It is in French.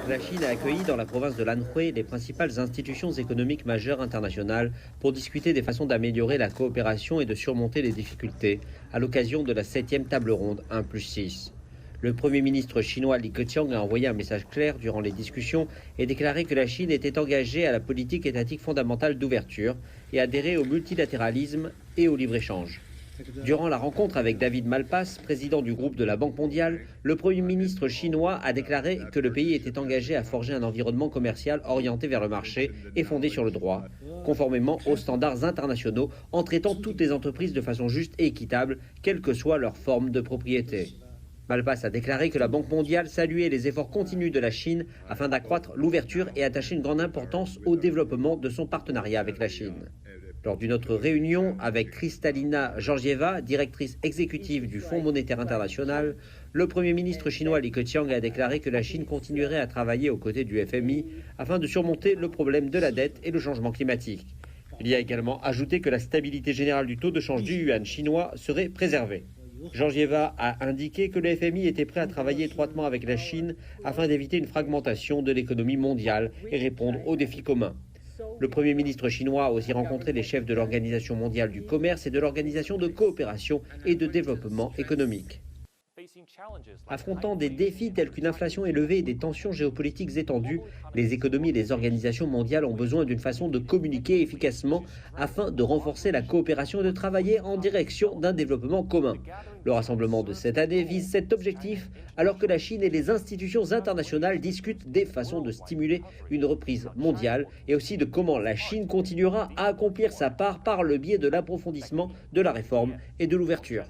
La Chine a accueilli dans la province de l'Anhui les principales institutions économiques majeures internationales pour discuter des façons d'améliorer la coopération et de surmonter les difficultés à l'occasion de la 7e table ronde 1+6. Le Premier ministre chinois Li Keqiang a envoyé un message clair durant les discussions et déclaré que la Chine était engagée à la politique étatique fondamentale d'ouverture et adhérait au multilatéralisme et au libre-échange. Durant la rencontre avec David Malpass, président du groupe de la Banque mondiale, le Premier ministre chinois a déclaré que le pays était engagé à forger un environnement commercial orienté vers le marché et fondé sur le droit, conformément aux standards internationaux, en traitant toutes les entreprises de façon juste et équitable, quelle que soit leur forme de propriété. Malpass a déclaré que la Banque mondiale saluait les efforts continus de la Chine afin d'accroître l'ouverture et attacher une grande importance au développement de son partenariat avec la Chine. Lors d'une autre réunion avec Kristalina Georgieva, directrice exécutive du Fonds monétaire international, le Premier ministre chinois Li Keqiang a déclaré que la Chine continuerait à travailler aux côtés du FMI afin de surmonter le problème de la dette et le changement climatique. Il y a également ajouté que la stabilité générale du taux de change du yuan chinois serait préservée. Georgieva a indiqué que le FMI était prêt à travailler étroitement avec la Chine afin d'éviter une fragmentation de l'économie mondiale et répondre aux défis communs. Le Premier ministre chinois a aussi rencontré les chefs de l'Organisation mondiale du commerce et de l'Organisation de coopération et de développement économique. Affrontant des défis tels qu'une inflation élevée et des tensions géopolitiques étendues, les économies et les organisations mondiales ont besoin d'une façon de communiquer efficacement afin de renforcer la coopération et de travailler en direction d'un développement commun. Le rassemblement de cette année vise cet objectif alors que la Chine et les institutions internationales discutent des façons de stimuler une reprise mondiale et aussi de comment la Chine continuera à accomplir sa part par le biais de l'approfondissement de la réforme et de l'ouverture.